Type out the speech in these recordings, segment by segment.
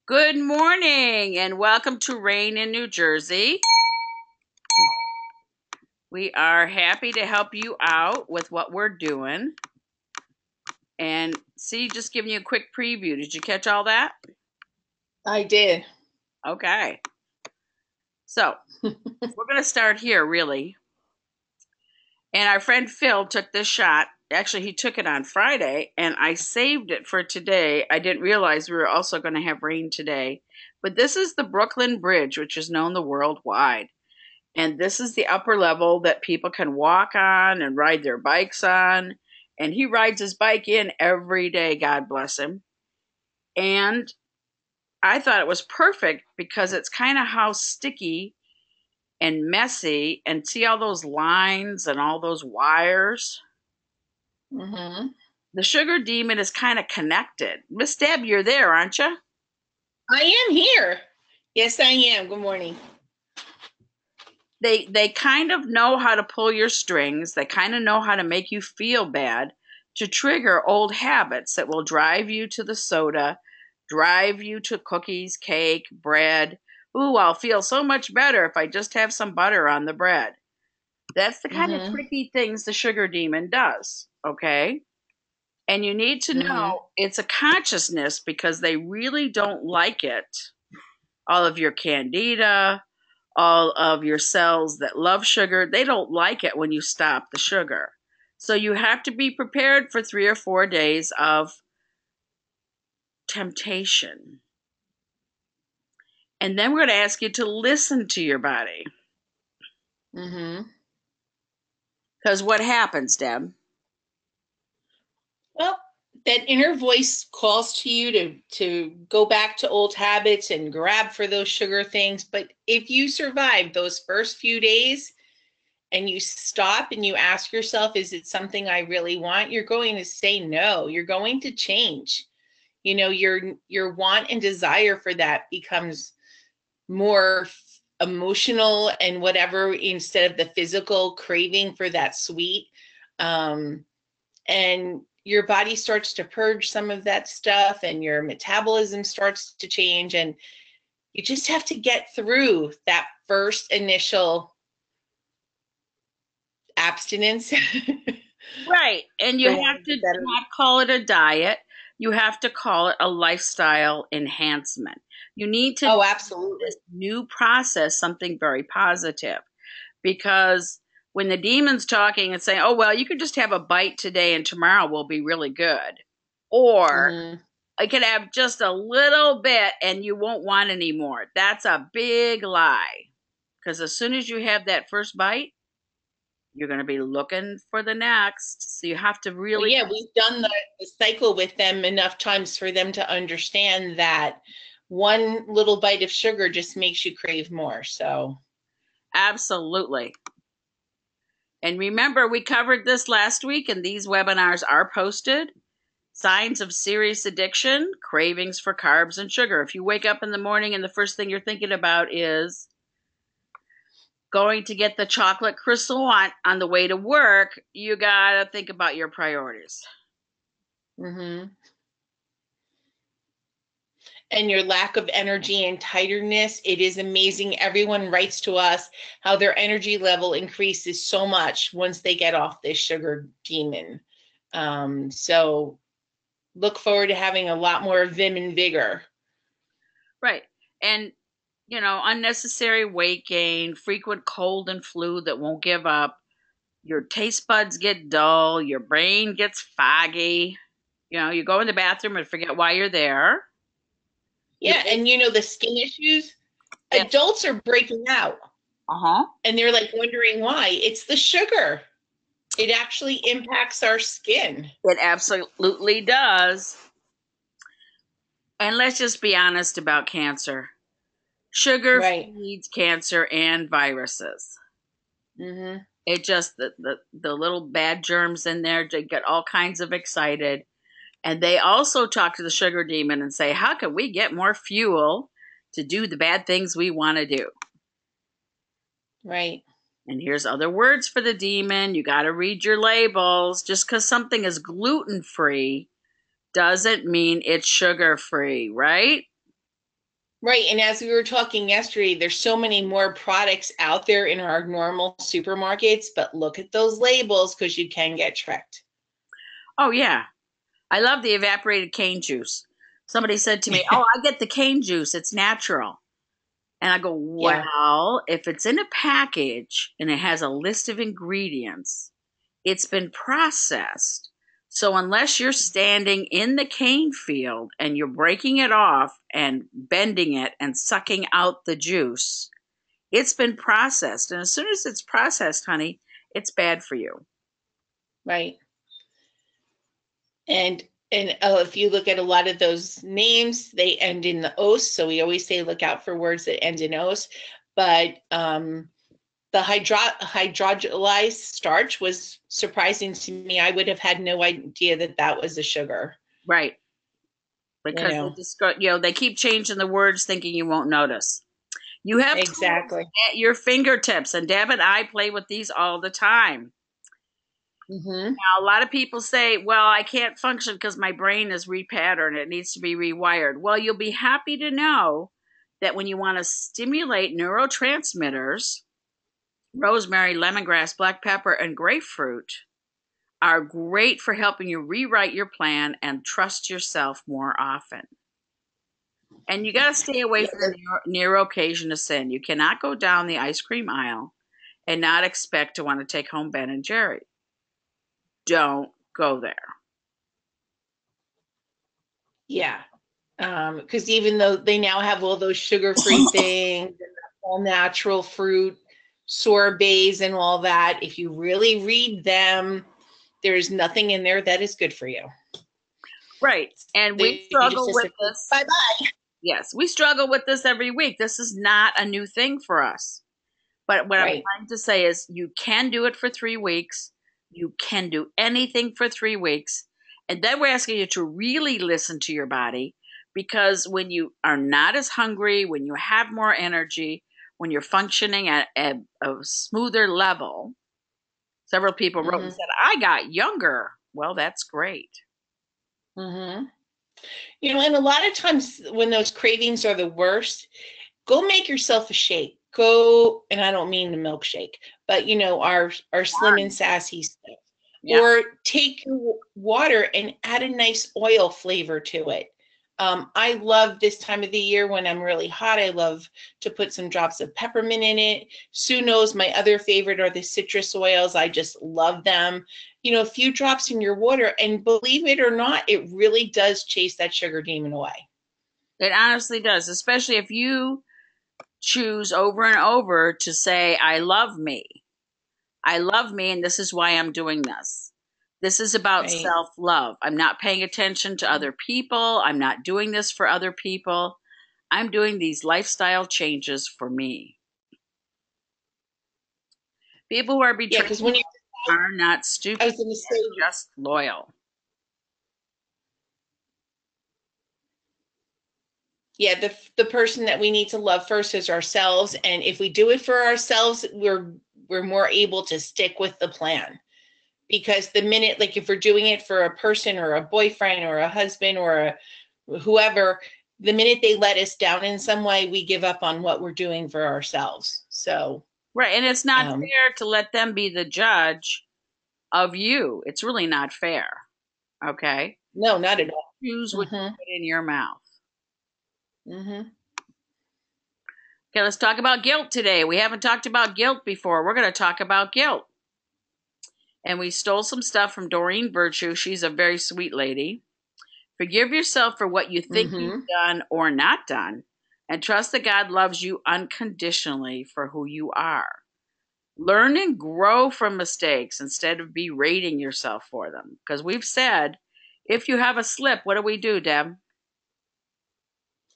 Good morning and welcome to Rain in New Jersey. We are happy to help you out with what we're doing. And see, just giving you a quick preview. Did you catch all that? I did. Okay. So we're going to start here, really. And our friend Phil took this shot. Actually, he took it on Friday, and I saved it for today. I didn't realize we were also going to have rain today. But this is the Brooklyn Bridge, which is known the worldwide. And this is the upper level that people can walk on and ride their bikes on. And he rides his bike in every day, God bless him. And I thought it was perfect because it's kind of how sticky and messy, and see all those lines and all those wires. hmm The sugar demon is kind of connected. Miss Deb, you're there, aren't you? I am here. Yes, I am. Good morning. They kind of know how to pull your strings. They kind of know how to make you feel bad to trigger old habits that will drive you to the soda, drive you to cookies, cake, bread. Ooh, I'll feel so much better if I just have some butter on the bread. That's the kind of hmm tricky things the sugar demon does, okay? And you need to hmm know it's a consciousness because they really don't like it. All of your candida, all of your cells that love sugar, they don't like it when you stop the sugar. So you have to be prepared for 3 or 4 days of temptation. And then we're going to ask you to listen to your body. hmm Because what happens, Deb? Well, that inner voice calls to you to go back to old habits and grab for those sugar things. But if you survive those first few days and you stop and you ask yourself, is it something I really want? You're going to say no. You're going to change. Your want and desire for that becomes more emotional and whatever instead of the physical craving for that sweet. And your body starts to purge some of that stuff and your metabolism starts to change. And you just have to get through that first initial abstinence. Right. And you For have want of to a better. not call it a diet. You have to call it a lifestyle enhancement. You need to Oh, make absolutely. this new process something very positive because when the demon's talking and saying, oh, well, you can just have a bite today and tomorrow will be really good. Or Mm-hmm. I can have just a little bit and you won't want any more. That's a big lie. Because as soon as you have that first bite, you're going to be looking for the next. So you have to Well, really. yeah, we've done the cycle with them enough times for them to understand that one little bite of sugar just makes you crave more. So, Absolutely. And remember, we covered this last week, and these webinars are posted. Signs of serious addiction, cravings for carbs and sugar. If you wake up in the morning and the first thing you're thinking about is going to get the chocolate croissant on the way to work, you got to think about your priorities. hmm and your lack of energy and tiredness, it is amazing. Everyone writes to us how their energy level increases so much once they get off this sugar demon. So look forward to having a lot more vim and vigor. Right. And, unnecessary weight gain, frequent cold and flu that won't give up, your taste buds get dull, your brain gets foggy. You go in the bathroom and forget why you're there. You Yeah, and the skin issues, Yep. adults are breaking out Uh-huh. and they're like wondering why. It's the sugar. It actually impacts our skin. It absolutely does. And let's just be honest about cancer. Sugar Right. feeds cancer and viruses. hmm It just the little bad germs in there, they get all kinds of excited. And they also talk to the sugar demon and say, how can we get more fuel to do the bad things we want to do? Right. And here's other words for the demon. You got to read your labels. Just because something is gluten free doesn't mean it's sugar free, right? Right. And as we were talking yesterday, there's so many more products out there in our normal supermarkets, but look at those labels because you can get tricked. Oh, yeah. I love the evaporated cane juice. Somebody said to me, "Oh, I get the cane juice. It's natural." And I go, Yeah. "Well, if it's in a package and it has a list of ingredients, it's been processed. So unless you're standing in the cane field and you're breaking it off and bending it and sucking out the juice, it's been processed. And as soon as it's processed, honey, it's bad for you." Right. And if you look at a lot of those names, they end in the os. So we always say look out for words that end in os. But the hydrolyzed starch was surprising to me. I would have had no idea that that was a sugar. Right. You Because know, they keep changing the words thinking you won't notice. You have tools exactly. at your fingertips, and Deb and I play with these all the time. Mm-hmm. Now, a lot of people say, "Well, I can't function because my brain is repatterned. It needs to be rewired." Well, you'll be happy to know that when you want to stimulate neurotransmitters, rosemary, lemongrass, black pepper, and grapefruit are great for helping you rewrite your plan and trust yourself more often. And you got to stay away Yeah, from the near occasion of sin. You cannot go down the ice cream aisle and not expect to want to take home Ben and Jerry. Don't go there. yeah. Because even though they now have all those sugar-free things and all natural fruit sorbets and all that, if you really read them, there's nothing in there that is good for you. Right. And we They struggle just with say, this. bye-bye. Yes, we struggle with this every week. This is not a new thing for us. But what I'm Right. trying to say is you can do it for 3 weeks. You can do anything for 3 weeks. And then we're asking you to really listen to your body, because when you are not as hungry, when you have more energy, when you're functioning at a smoother level, several people wrote and Mm-hmm. said, "I got younger." Well, that's great. Mm-hmm. You know, and a lot of times when those cravings are the worst, go make yourself a shake. Go, and I don't mean the milkshake, but you know, our slim and sassy stuff. Yeah. Or take your water and add a nice oil flavor to it. I love this time of the year when I'm really hot. I love to put some drops of peppermint in it. Sue knows my other favorite are the citrus oils. I just love them. You know, a few drops in your water, and believe it or not, it really does chase that sugar demon away. It honestly does, especially if you choose over and over to say, "I love me. I love me, and this is why I'm doing this. This is about Right. self love. I'm not paying attention to other people. I'm not doing this for other people. I'm doing these lifestyle changes for me." People who are Yeah, betraying because when you, are not I stupid, was going to say, they're just loyal. yeah, the person that we need to love first is ourselves, and if we do it for ourselves, we're more able to stick with the plan. Because the minute, like if we're doing it for a person or a boyfriend or a husband or whoever, the minute they let us down in some way, we give up on what we're doing for ourselves. So Right. And it's not um, fair to let them be the judge of you. It's really not fair. Okay. no, not at all. Choose what you Mm-hmm. put in your mouth. Mm-hmm. Okay, let's talk about guilt today. We haven't talked about guilt before. We're going to talk about guilt. And we stole some stuff from Doreen Virtue. She's a very sweet lady. Forgive yourself for what you think you've Mm-hmm. done or not done, and trust that God loves you unconditionally for who you are. Learn and grow from mistakes instead of berating yourself for them. Because we've said, if you have a slip, what do, Deb?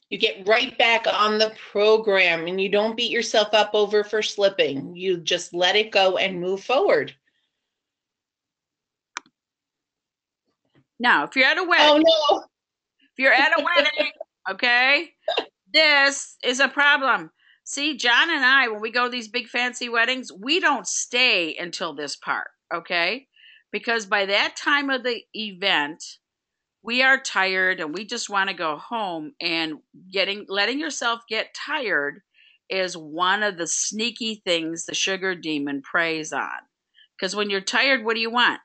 You get right back on the program and you don't beat yourself up over for slipping. You just let it go and move forward. Now, if you're at a wedding, Oh no. if you're at a wedding, okay, this is a problem. See, John and I, when we go to these big fancy weddings, we don't stay until this part, okay? Because by that time of the event, we are tired and we just want to go home, and letting yourself get tired is one of the sneaky things the sugar demon preys on. Because when you're tired, what do you want?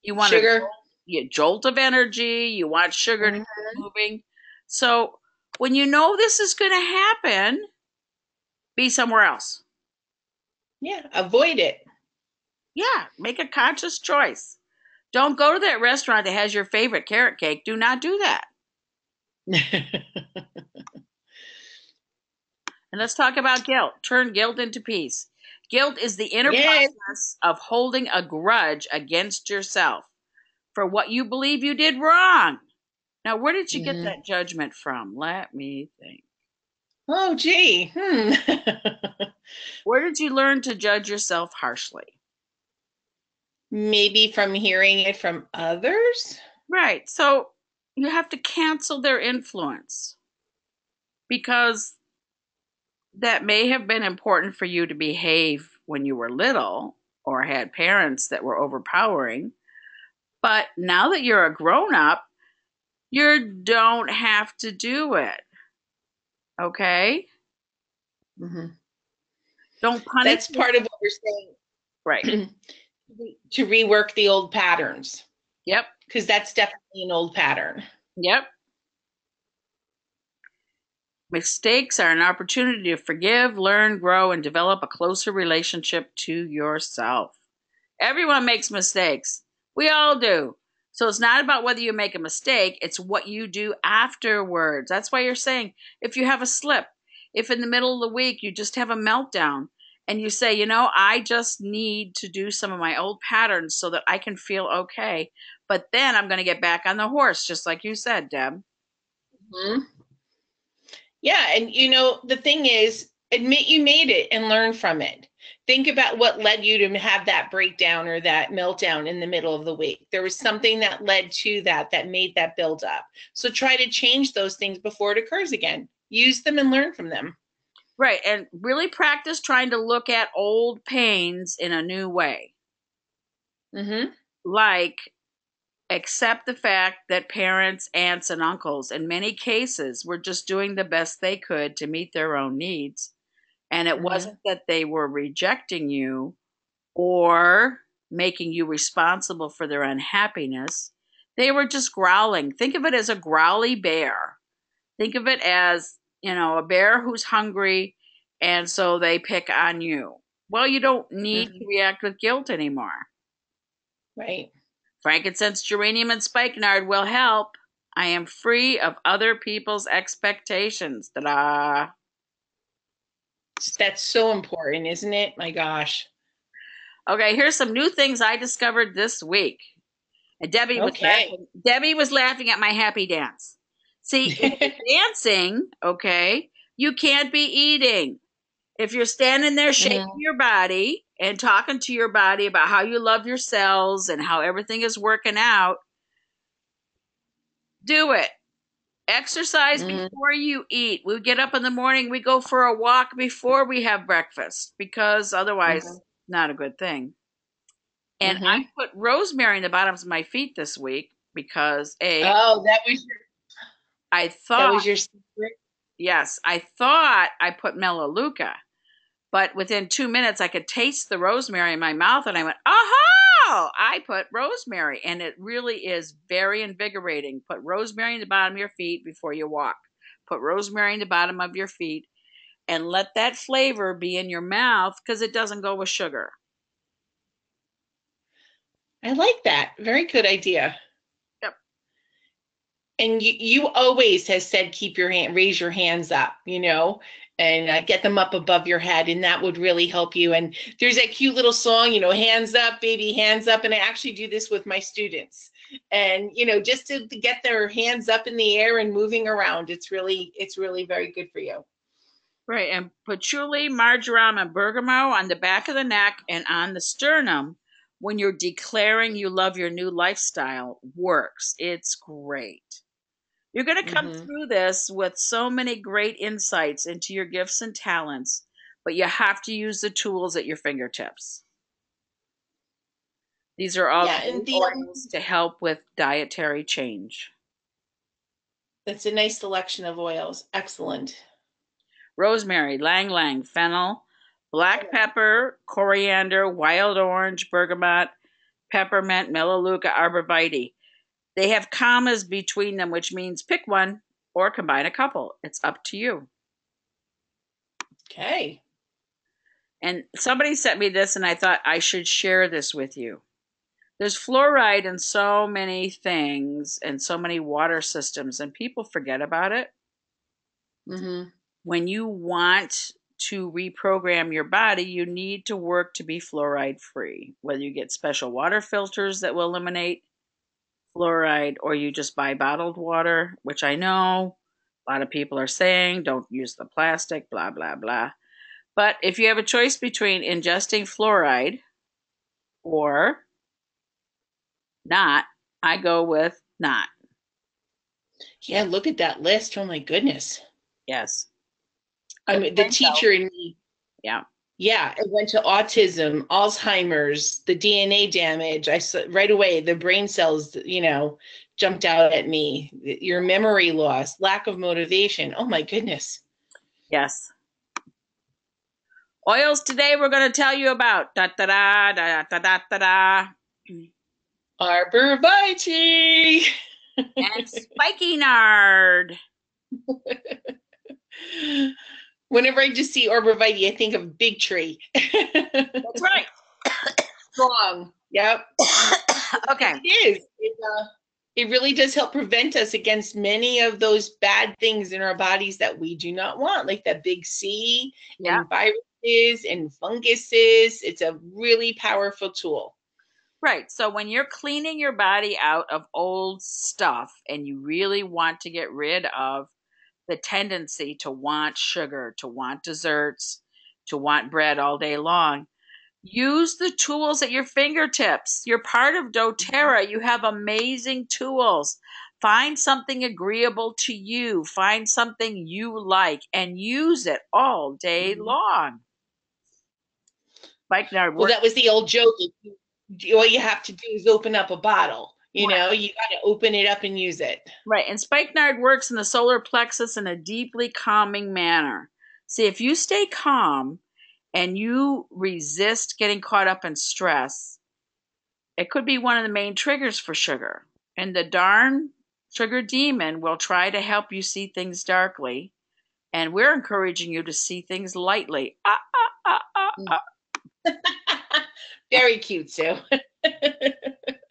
You want Sugar. a jolt of energy, you want sugar to Mhm. keep moving. So when you know this is going to happen, be somewhere else. Yeah, avoid it. Yeah, make a conscious choice. Don't go to that restaurant that has your favorite carrot cake. Do not do that. And let's talk about guilt. Turn guilt into peace. Guilt is the inner Yes. process of holding a grudge against yourself for what you believe you did wrong. Now, where did you get Mhm. that judgment from? Let me think. Oh, gee. Where did you learn to judge yourself harshly? Maybe from hearing it from others. Right. So you have to cancel their influence because that may have been important for you to behave when you were little or had parents that were overpowering. But now that you're a grown up, you don't have to do it. Okay? Mhm. Don't punish That's part of yourself. what we're Right. saying. To rework the old patterns, Yep. because that's definitely an old pattern. Yep. Mistakes are an opportunity to forgive, learn, grow, and develop a closer relationship to yourself. Everyone makes mistakes. We all do. So it's not about whether you make a mistake, it's what you do afterwards. That's why you're saying if you have a slip, if in the middle of the week you just have a meltdown and you say, I just need to do some of my old patterns so that I can feel okay. But then I'm going to get back on the horse, just like you said, Deb. Mhm. Yeah, and the thing is, admit you made it and learn from it. Think about what led you to have that breakdown or that meltdown in the middle of the week. There was something that led to that made that build up. So try to change those things before it occurs again. Use them and learn from them. Right. And really practice trying to look at old pains in a new way. Mm-hmm. Like, accept the fact that parents, aunts, and uncles, in many cases, were just doing the best they could to meet their own needs. And it Mm-hmm. wasn't that they were rejecting you or making you responsible for their unhappiness. They were just growling. Think of it as a growly bear. Think of it as, a bear who's hungry, and so they pick on you. Well, you don't need Mm-hmm. to react with guilt anymore. Right. Frankincense, geranium, and spikenard will help. I am free of other people's expectations. Ta-da! That's so important, isn't it? My gosh. Okay, here's some new things I discovered this week. And Debbie was Okay. laughing. Debbie was laughing at my happy dance. See, if you're dancing, okay, you can't be eating. If you're standing there shaking Mhm. your body and talking to your body about how you love your cells and how everything is working out, do it. Exercise Mhm. before you eat. We get up in the morning, we go for a walk before we have breakfast because otherwise, Mhm. not a good thing. And I Mhm. put rosemary in the bottoms of my feet this week because Oh, I that thought, was your secret. yes, I thought I put melaleuca, but within 2 minutes I could taste the rosemary in my mouth, and I went, "Oh, I put rosemary," and it really is very invigorating. Put rosemary in the bottom of your feet before you walk. Put rosemary in the bottom of your feet, and let that flavor be in your mouth because it doesn't go with sugar. I like that. Very good idea. Yep. And you always has said keep your hand, raise your hands up, and get them up above your head, and that would really help you. And there's that cute little song, hands up, baby, hands up. And I actually do this with my students, and just to get their hands up in the air and moving around. It's really very good for you. Right, and patchouli, marjoram, and bergamot on the back of the neck and on the sternum when you're declaring you love your new lifestyle works. It's great. You're going to come Hmm. through this with so many great insights into your gifts and talents, but you have to use the tools at your fingertips. These are all Yeah, and great oils to help with dietary change. that's a nice selection of oils. Excellent. Rosemary, ylang ylang, fennel, black pepper, coriander, wild orange, bergamot, peppermint, melaleuca, arborvitae. They have commas between them, which means pick one or combine a couple. It's up to you. Okay. And somebody sent me this, and I thought I should share this with you. There's fluoride in so many things and so many water systems, and people forget about it. Mm-hmm. When you want to reprogram your body, you need to work to be fluoride free. Whether you get special water filters that will eliminate fluoride, or you just buy bottled water, which I know a lot of people are saying don't use the plastic, blah, blah, blah. But if you have a choice between ingesting fluoride or not, I go with not. Yeah, look at that list. Oh my goodness. Yes. I mean, the teacher in me. Yeah. Yeah, it went to autism, Alzheimer's, the DNA damage. I saw right away the brain cells, jumped out at me. Your memory loss, lack of motivation. Oh my goodness. Yes. Oils today we're going to tell you about. Da da da da da da da da. Arborvitae. And spiky nard. Whenever I just see arborvitae, I think of big tree. That's right. Strong. Yep. Okay. It is. It really does help prevent us against many of those bad things in our bodies that we do not want, like that big C and viruses and funguses. It's a really powerful tool. Right. So when you're cleaning your body out of old stuff and you really want to get rid of the tendency to want sugar, to want desserts, to want bread all day long, use the tools at your fingertips. You're part of doTERRA. You have amazing tools. Find something agreeable to you. Find something you like and use it all day long. Like now, well, that was the old joke. All you have to do is open up a bottle. You got to open it up and use it. Right. And spikenard works in the solar plexus in a deeply calming manner. See, if you stay calm and you resist getting caught up in stress, it could be one of the main triggers for sugar. And the darn sugar demon will try to help you see things darkly. And we're encouraging you to see things lightly. Very cute, Sue.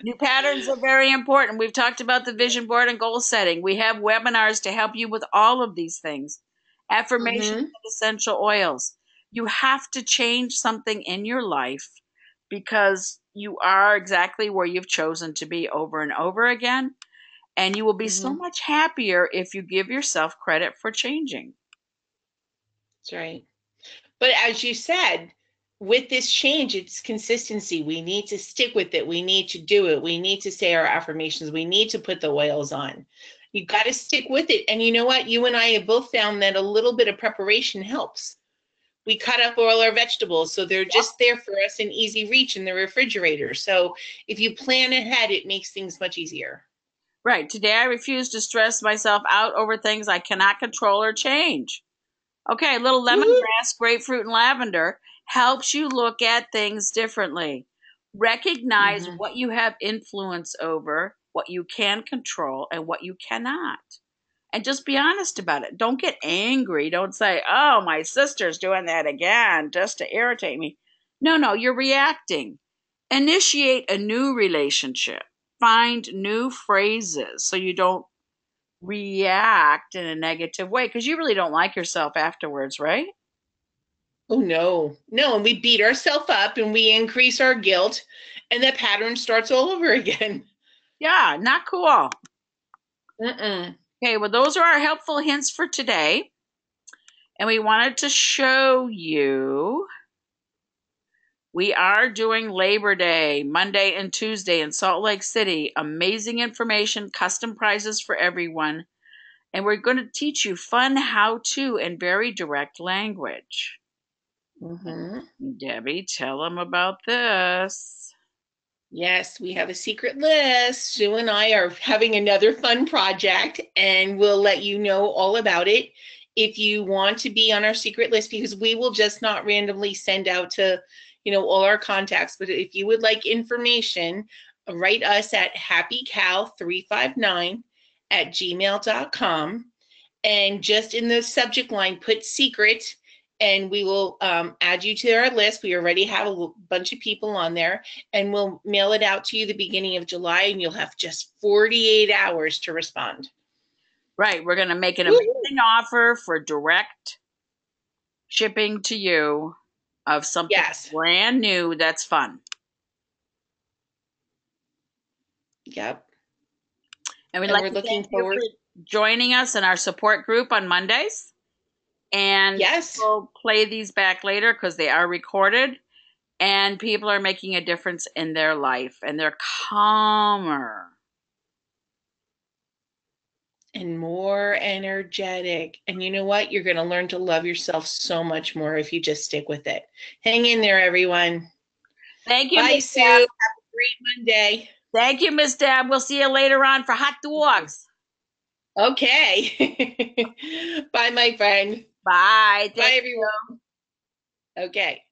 New patterns are very important. We've talked about the vision board and goal setting. We have webinars to help you with all of these things. Affirmations and essential oils. You have to change something in your life because you are exactly where you've chosen to be over and over again. And you will be so much happier if you give yourself credit for changing. That's right. But as you said, with this change, it's consistency. We need to stick with it. We need to do it. We need to say our affirmations. We need to put the oils on. You got to stick with it. And you know what? You and I have both found that a little bit of preparation helps. We cut up all our vegetables, so they're just there for us in easy reach in the refrigerator. So if you plan ahead, it makes things much easier. Right. Today, I refuse to stress myself out over things I cannot control or change. Okay, a little lemongrass, grapefruit, and lavender helps you look at things differently. Recognize what you have influence over, what you can control, and what you cannot. And just be honest about it. Don't get angry. Don't say, oh, my sister's doing that again just to irritate me. No, you're reacting. Initiate a new relationship. Find new phrases so you don't react in a negative way because you really don't like yourself afterwards, right? Oh, no. And we beat ourselves up and we increase our guilt and that pattern starts all over again. Yeah, not cool. Okay, well, those are our helpful hints for today. And we wanted to show you we are doing Labor Day, Monday and Tuesday in Salt Lake City. Amazing information, custom prizes for everyone. And we're going to teach you fun how-to and very direct language. Debbie, tell them about this. Yes, we have a secret list. Sue and I are having another fun project, and we'll let you know all about it if you want to be on our secret list, because we will just not randomly send out to, all our contacts. But if you would like information, write us at happycow359@gmail.com, and just in the subject line, put secret, and we will add you to our list. We already have a bunch of people on there, and we'll mail it out to you the beginning of July, and you'll have just 48 hours to respond. Right. We're going to make an amazing offer for direct shipping to you of something Yes. brand new that's fun. Yep. And we'd And like we're to looking thank you forward. for joining us in our support group on Mondays. And Yes. we'll play these back later because they are recorded. And people are making a difference in their life, and they're calmer. And more energetic. And you know what? You're going to learn to love yourself so much more if you just stick with it. Hang in there, everyone. Thank you, Bye, Miss Sue. Deb. Have a great Monday. Thank you, Miss Deb. We'll see you later on for hot dogs. Okay. Bye, my friend. Bye. Bye, Thank you. everyone. Okay.